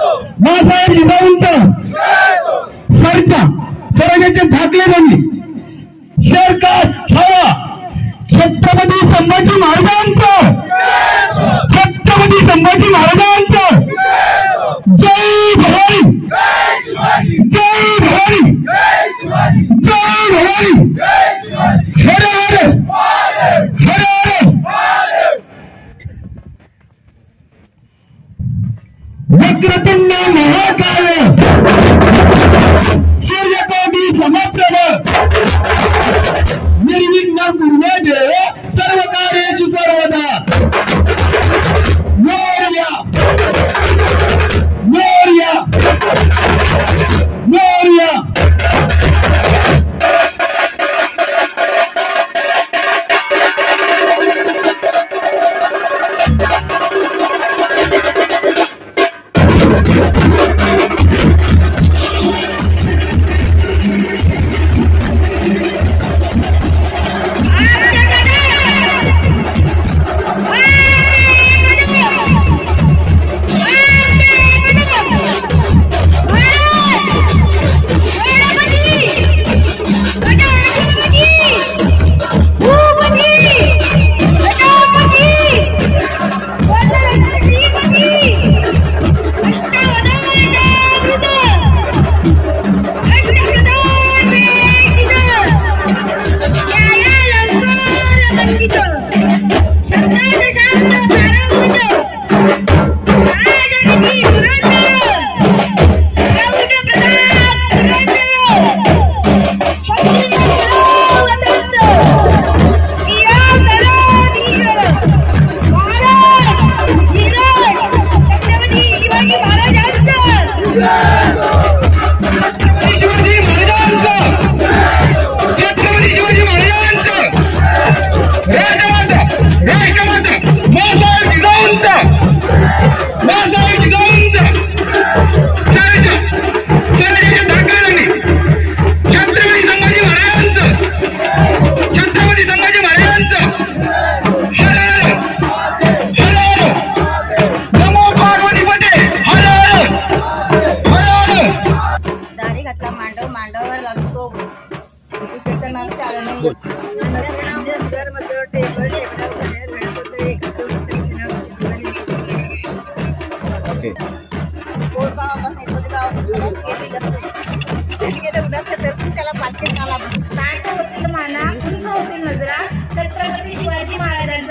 मासाहेब जिजाऊंचा सरच्या स्वराज्याचे धाकले बंदी शेरका छावा छत्रपती संभाजी महाराजांचं जय भवानी जय भवानी जय भवानी हर हर वक्रतुंड महाकाय सूर्यकोटी समप्रभ निर्विघ्न कुर्मे देव सर्व कार्येषु सर्वदा मोरया मोरया मोरया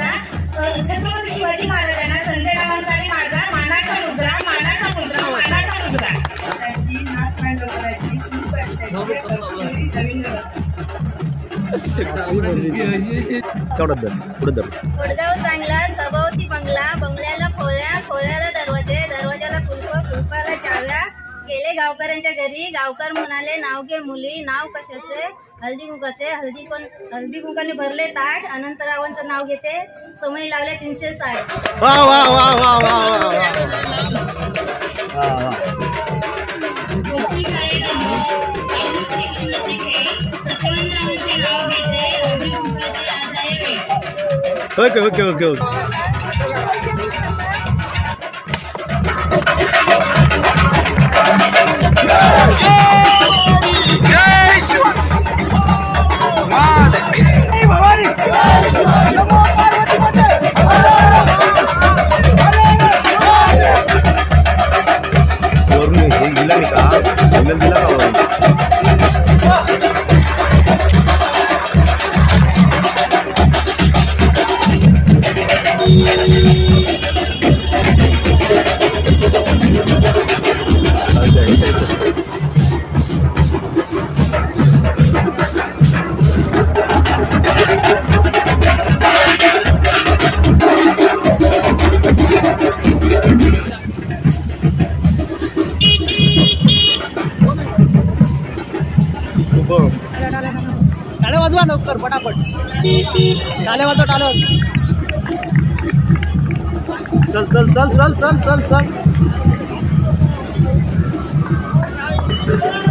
छत्रपती शिवाजी महाराजांना संजय रावांचा आणि माझा मानाचा मुजरा वडगाव चांगला सभोवती बंगला बंगल्याला खोल्या खोल्याला दरवाजे दरवाजाला कुलपाला चाव्या गेले गावकऱ्यांच्या घरी गावकर म्हणाले नाव घे मुली नाव कशाचे हळदी कुंकाचे हळदी कुंकाने भरले ताट अनंतरावांचं नाव घेते समय लागले 360 वा वा वा वा वा ओके ओके ओके ओके टाळे वाजवा लवकर पटापट टाळे वाजवा टाळे चल चल चल चल चल चल चल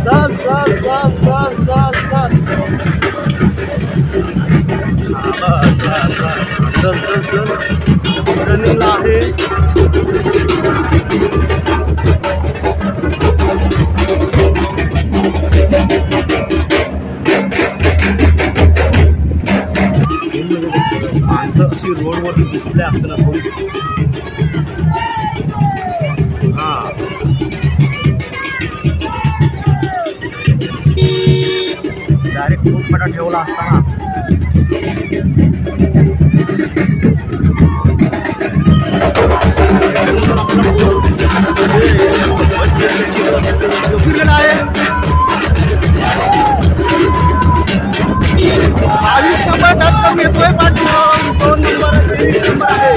चल चल चल चल चल चल चल चल चल रनिंगला आहे. माणसं अशी रोडवरती दिसले असताना हा डायरेक्ट खूप मोठा ठेवला असताना फिरलेला आहे. 22 नंबर टच करून येतोय. 2 नंबर 23 नंबर आहे.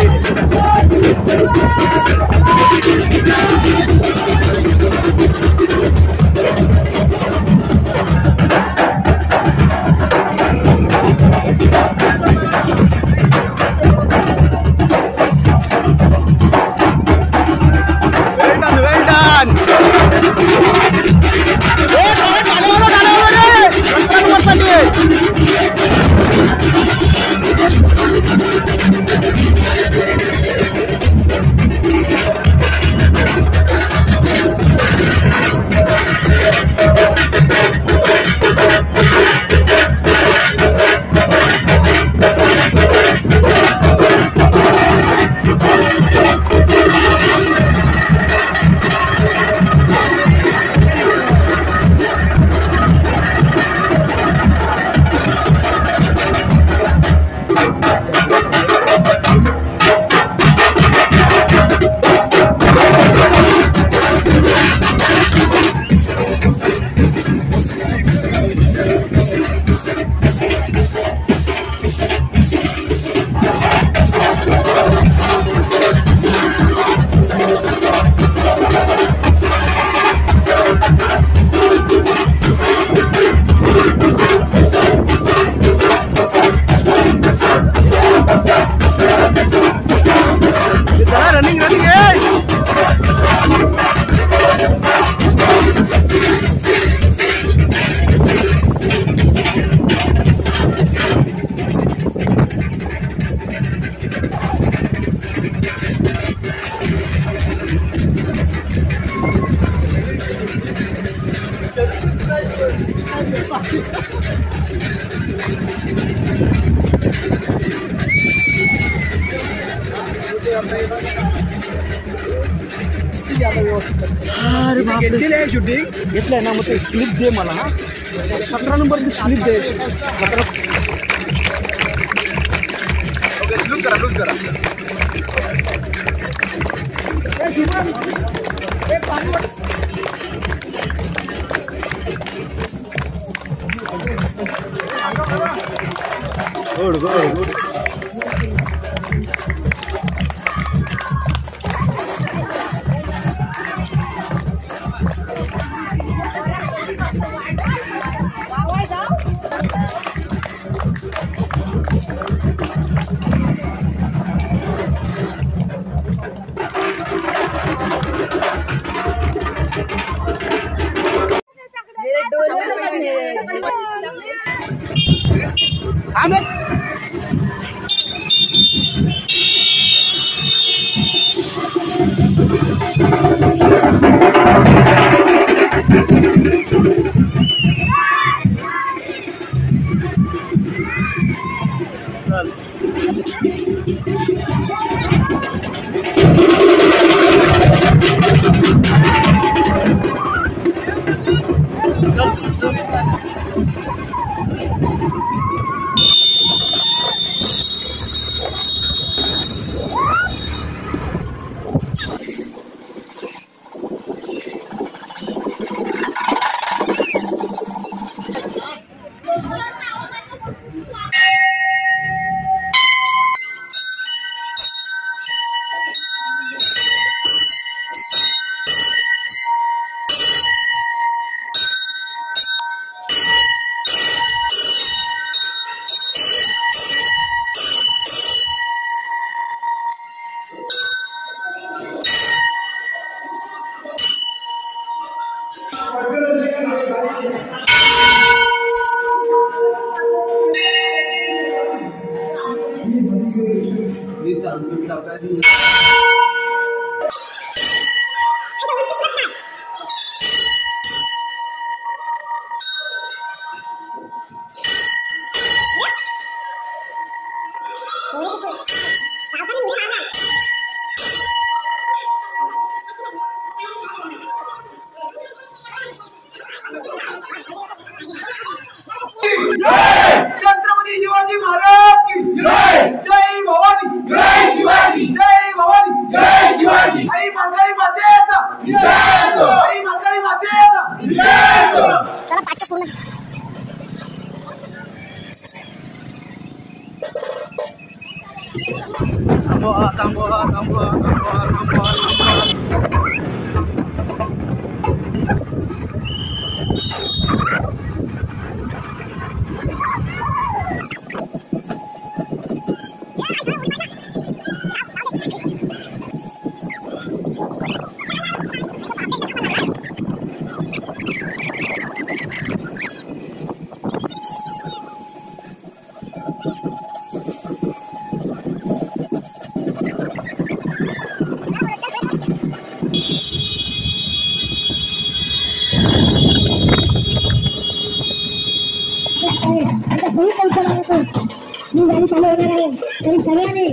अरे बापरे शूटिंग घेतलंय ना. मग ते स्लिप दे मला. 17 नंबरची स्लिप दे. स्लिप करा लूज करा. Good good good. Chhatrapati Shivaji Maharaj की जय जय भवानी जय शिवाजी जय भवानी जय शिवाजी आई मंगळी मातेचा जय आई मंगळी मातेचा जय चला पाठ पूर्ण थांबवा गाडी चालू होणार आहे तरी सगळ्यांनी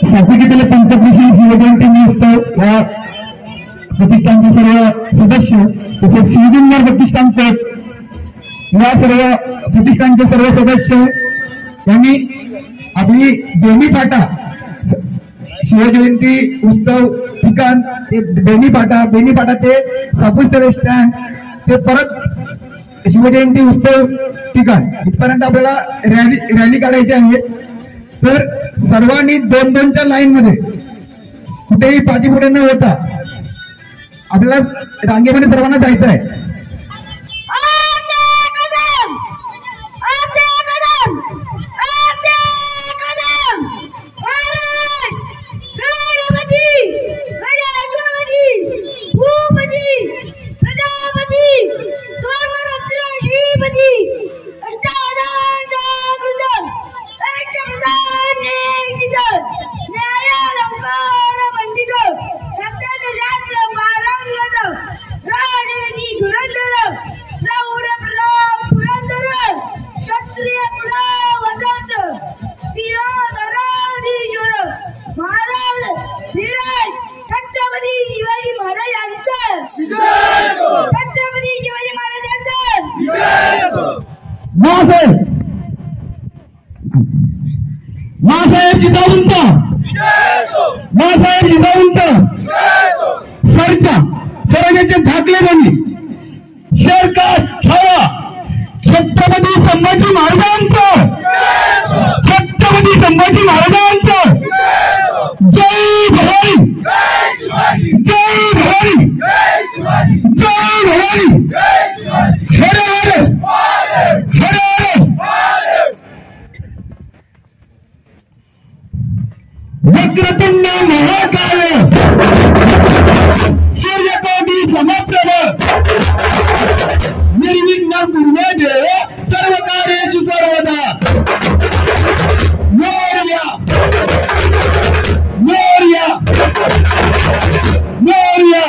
शासकीय पंचकृषी शिवजयंती महोत्सव या प्रतिष्ठानचे सर्व सदस्य तसेच सिंधुदुर्ग प्रतिष्ठानचे या सर्व प्रतिष्ठानचे सर्व सदस्य यांनी आपली दोन्ही फाटा शिवजयंती उत्सव ठिकाण ते बेनीपाटा ते सापुस्तर स्टँड ते परत शिवजयंती उत्सव ठिकाण इथपर्यंत आपल्याला रॅली काढायची आहे. तर सर्वांनी 2-2च्या लाईन मध्ये कुठेही पाठीपुढे न होता आपल्याला रांगेमध्ये सर्वांना जायचं आहे. मासाहेब जिजाऊंचा सरच्या स्वराज्याचे धाकले बनी शेरका छावा छत्रपती संभाजी महाराजांचं जय भवानी जय भवानी जय भवानी हर हर हर वक्रतुंड महाकाय सूर्यकोटी समप्रभ निर्विघ्नं कुरु देव सर्वकार्येषु सर्वदा. मोरया मोरया मोरया.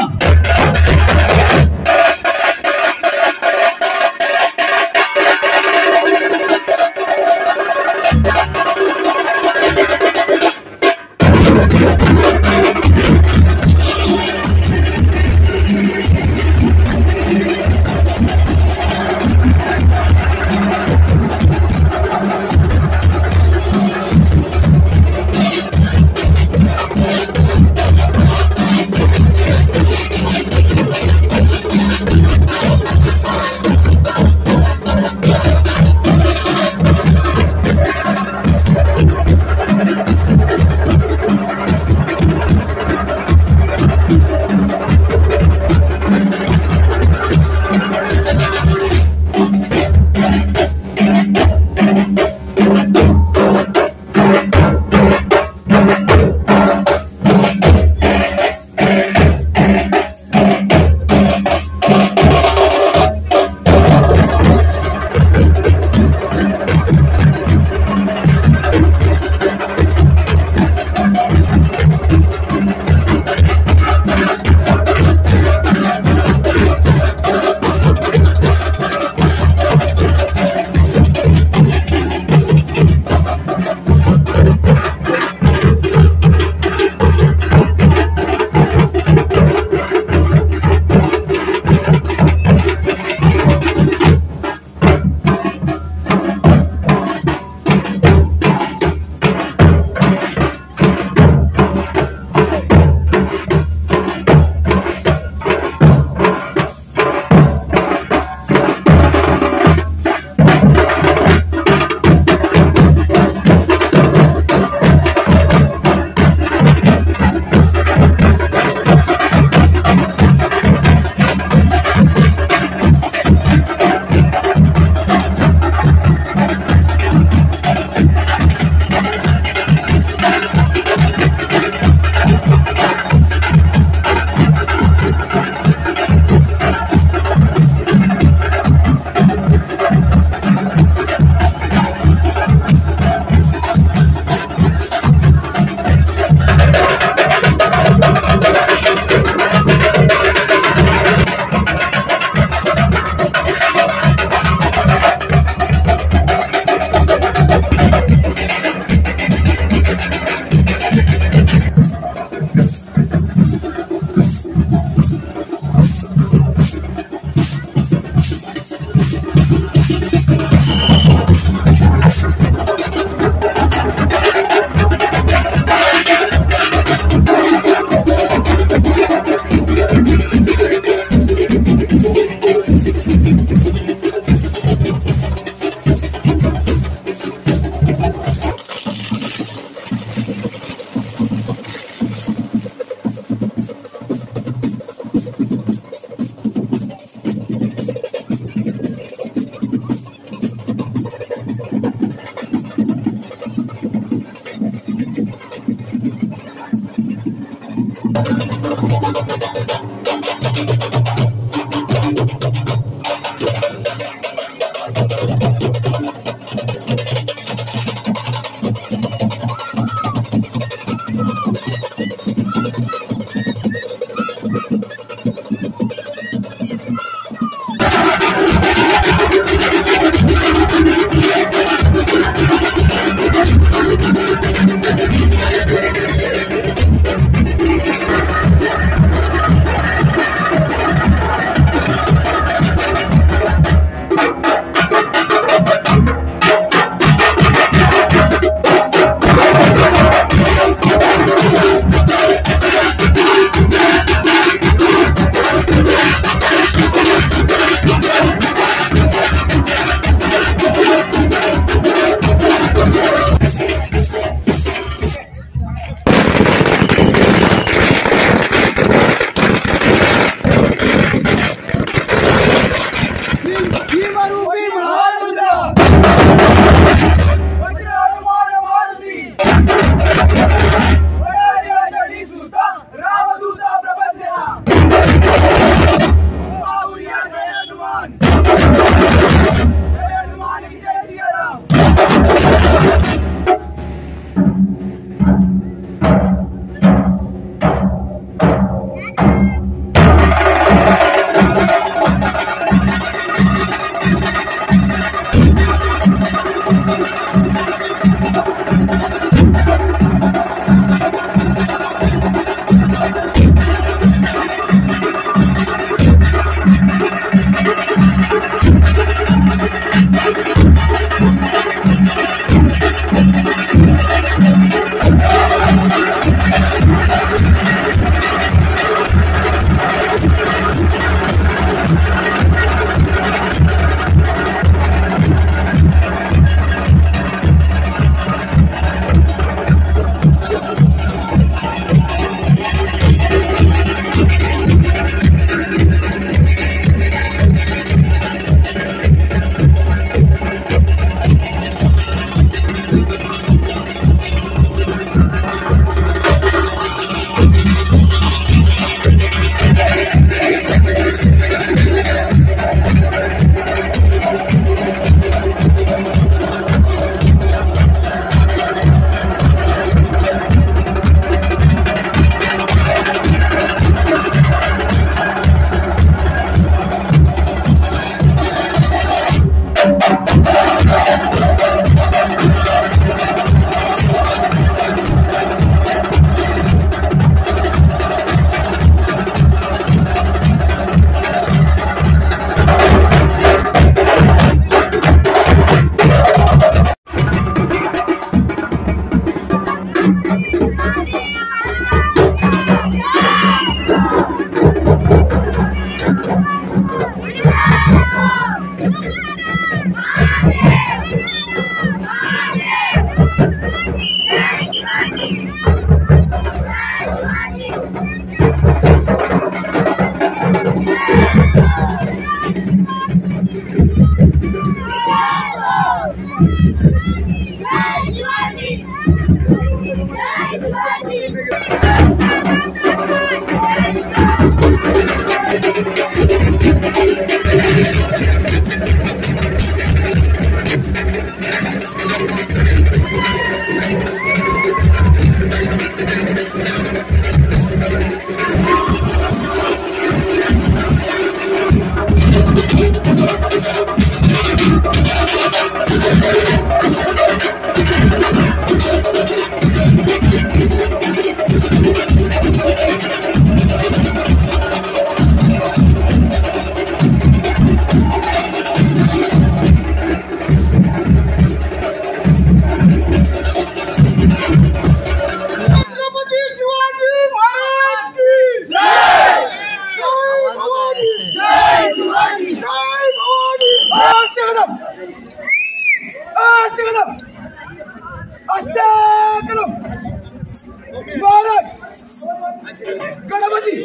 गणपती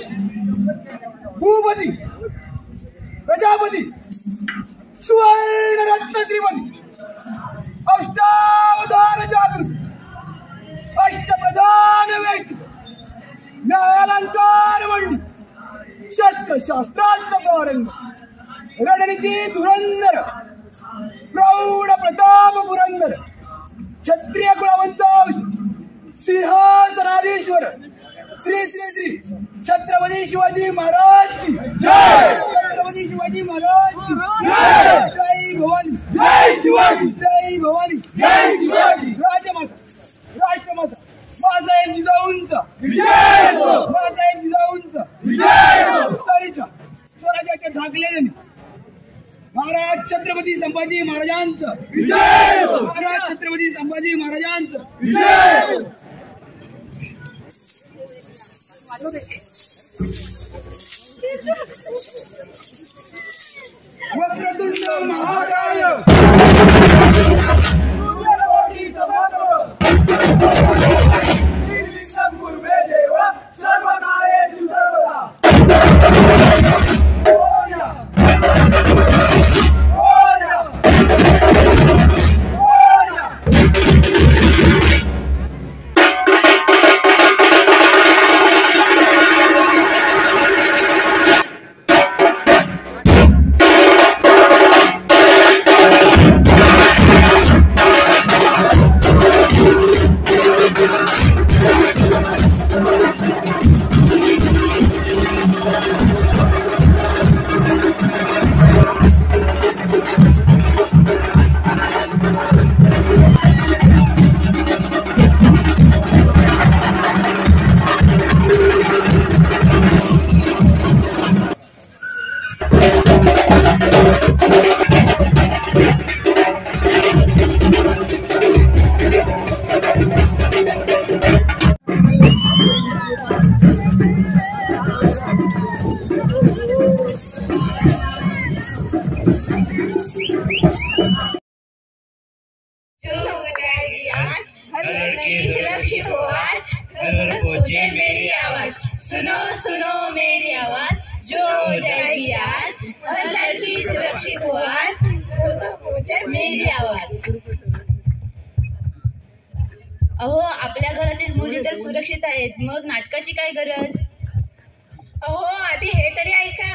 भूपती प्रजापती सुवर्ण रत्न श्रीपती अष्टावधान जागृती अष्टप्रधान व्यक्ती न्यायालंकार मंडी शस्त्र शास्त्रास्त्र पारंग रणनीती धुरंधर प्रौढ प्रताप पुरंदर क्षत्रिय कुलवंत सिंहासनाधीश्वर श्री श्री श्री छत्रपती शिवाजी महाराज की जय। छत्रपती शिवाजी महाराज की जय। जय भवानी जय शिवाजी जय भवानी जय शिवाजी राजमाता राष्ट्रमाता बाळासाहेब जिजाऊंचा विजय हो। बाळासाहेब जिजाऊंचा विजय हो। सारीच्या स्वराज्याच्या धाकल्याने महाराज छत्रपती संभाजी महाराजांचा विजय हो। महाराज छत्रपती संभाजी महाराजांचा विजय हो। वक्रतुंड महाकाय सूर्यकोटी समप्रभ निर्विघ्नं कुर्मे देव सर्वकार्येषु सर्वदा। लड़की सुरक्षित हो आज, घर घर पहुंचे मेरी आवाज, सुनो सुनो मेरी आवाज, जो हो जाएगी आज, हर लड़की सुरक्षित हो आज, घर घर पहुंचे मेरी आवाज। अहो आपल्या घरातील मुली तर सुरक्षित आहेत, मग नाटकाची काय गरज? अहो आधी हे तरी ऐका।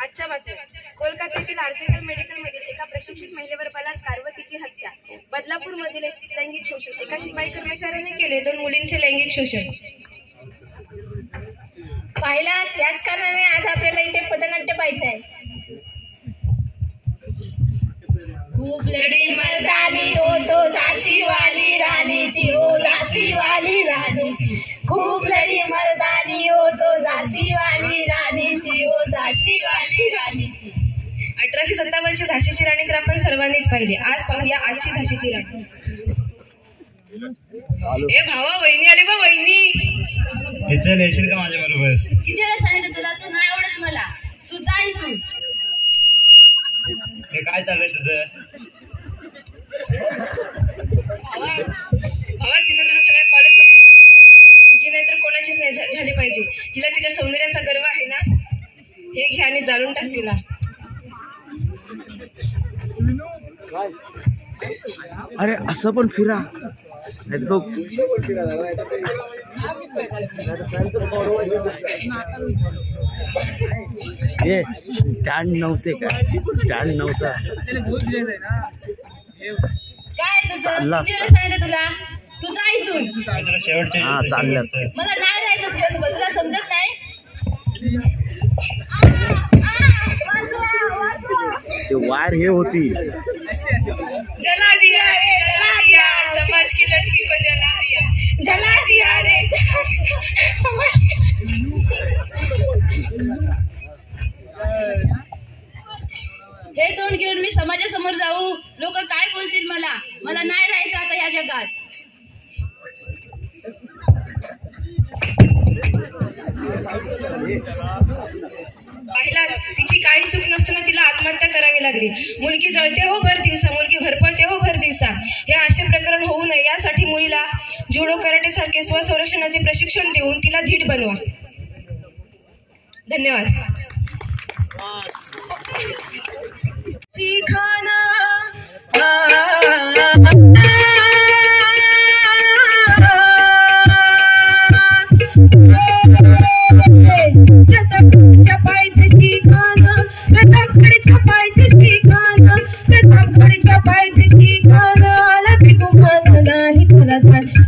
आजच्या बातम्या। कोलकात्यातील आर्जिकल मेडिकलमधील एका प्रशिक्षित महिलेवर बलात्कार व तिची हत्या। बदलापूरमधील लैंगिक शोषण, एका शिपाई कर्मचाऱ्याने केले 2 मुलींचे लैंगिक शोषण। पाहिला, त्याच कारणाने आज आपल्याला इथे पथनाट्य पाहायचं आहे। खूप लड़ी मर्दानी हो तो झांसी वाली रानी थी, हो झांसी वाली रानी थी, खूब लड़ी मर्दानी हो तो झांसी वाली रानी थी, हो झांसी वाली रानी थी। 1857ची झाशीची राणी तर आपण सर्वांनीच पाहिली। आज पाहूया आजची झाशीची राणी। ए भावा, वहिनी आली बा, वहिनी। चल येशील का माझ्या बरोबर? किती वेळा सांगितलं तुला, तू नाही आवडत मला, तू जा इथून। हे काय चाललंय तुझं? भावा तिनं तुला सगळ्या कॉलेज तुझी नाही तर कोणाचीच नाही झाली पाहिजे। तिला तिच्या सौंदर्याचा गर्व आहे ना, हे घे आणि जाळून टाक तिला। अरे असं पण फिरा, तो ये स्टँड नव्हते का? स्टँड नव्हता काय तुझं? चालला किती वेळा सांगितलं तुला, तू जा इथून। तुला शेवटचे हा चालले असते। मला नाही राहायचं तुझ्यासोबत, तुला समजत नाही? ते वायर हे होती। जला दिया रे जला दिया, समाज की लड़की को जला दिया, जला दिया रे जला दिया। हे तोंड घेऊन मी समाजासमोर जाऊ? लोक काय बोलतील मला? मला नाही राहायचं आता ह्या जगात। पाहिला, तिची काही चूक नसताना तिला आत्महत्या करावी लागली। मुलगी जळते हो भर दिवसा, मुलगी घरपळते हो भर दिवसा। हे असे प्रकरण होऊ नये यासाठी मुलीला जुडो कराटे सारखे स्वसंरक्षणाचे प्रशिक्षण देऊन तिला धीट बनवा। धन्यवाद।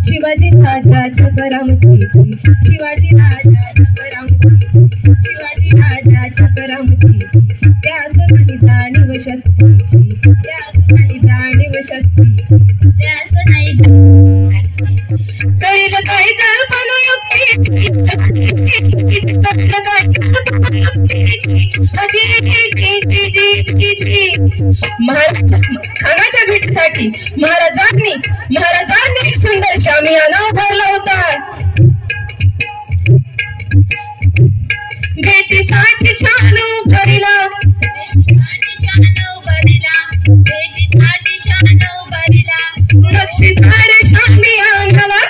शिवाजी राजाच्या करामतीची, शिवाजी राजाच्या करामतीची, शिवाजी राजाच्या करामतीची, त्यास नाही जाणीव शक्तीची, त्यास नाही जाणीव शक्तीची, त्यास नाही कळील काही दर्पण युक्तीची, खानाच्या भेटीसाठी महाराजांनी एक सुंदर शामियाना उभारला होता। भेटीसाठी छान उभारला, नक्षीदार शामियानाला,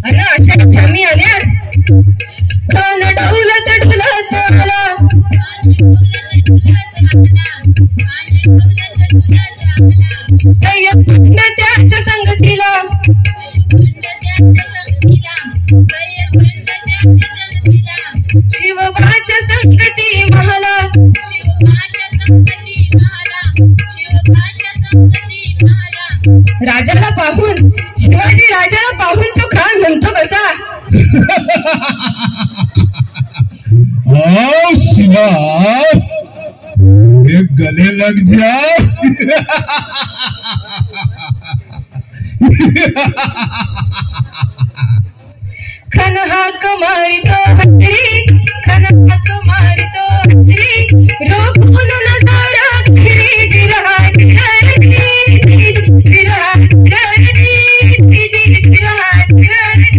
अरे अशा शामियान्यात खान डौलत डुलत आला, सय्यद त्याच्या संगतीला, शिवबाच्या संगती महाला, राजाला पाहून, शिवाजी राजाला पाहून तो खान म्हणतो कसा, आओ शिवा, एक गले लग जा। खान हाक मारितो हसरी, खान हाक मारितो हसरी, रोखून नजारा घरी, जिरहा जिरहरी, जिरहा जिरहरी, जिरहा जिरहरी,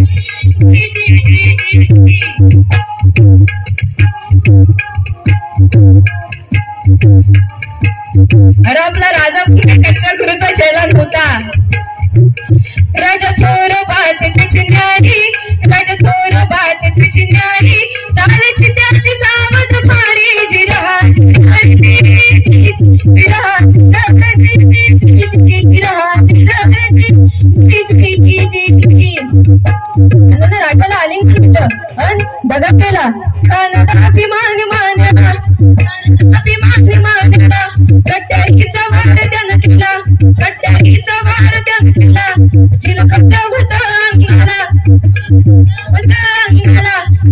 अरे आपला राजा कच्चा कृत जैलान होता. राजा थोर बात तुझी न्यारी, राजा थोर बात तुझी न्यारी, चालची त्याची सावध भारी, जिरहा राजाला आलिंगन दिलं आणि दगा केला. अभिमान मानला, अभिमान मानला, कट्यारीचा वार त्यानं केला, कट्यारीचा वार त्यानं केला, चिलखता होता अंगाला,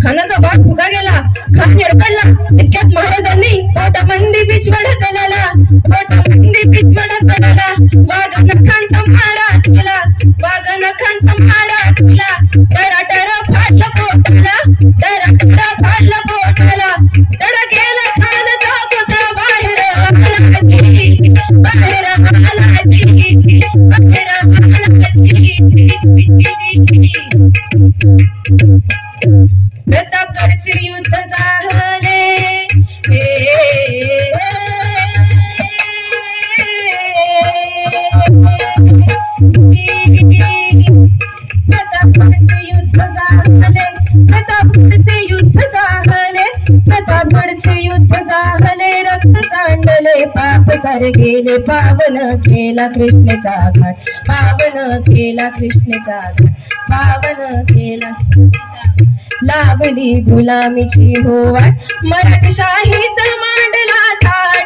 खानाचा बाप फुगा गेला, खान निरपडला. इतक्यात महाराजांनी पोटामंदी बिचवडा कलाला, पोटामंदी बिचवडा कलाला, वाघानं खानचा मारा केला, वाघानं खानचा मारा केला. टराटरा फाडला पोटाला, टराटरा फाडला पोटाला, तडा गेला खानचा पुत्र बाहेर आला, बाहेर आला, बाहेर आला. प्रतापगडचे युद्ध झाले, प्रतापगडचे युद्ध झाले, प्रतापगडचे युद्ध झाले, प्रतापगडचे युद्ध झाले. रक्त सांडले, पाप सारे गेले, पावन केला कृष्णेचा घाट, पावन केला कृष्णेचा घाट, पावन केला. लावली गुलामीची होवाट, मराठशाहीचा मांडला थाट,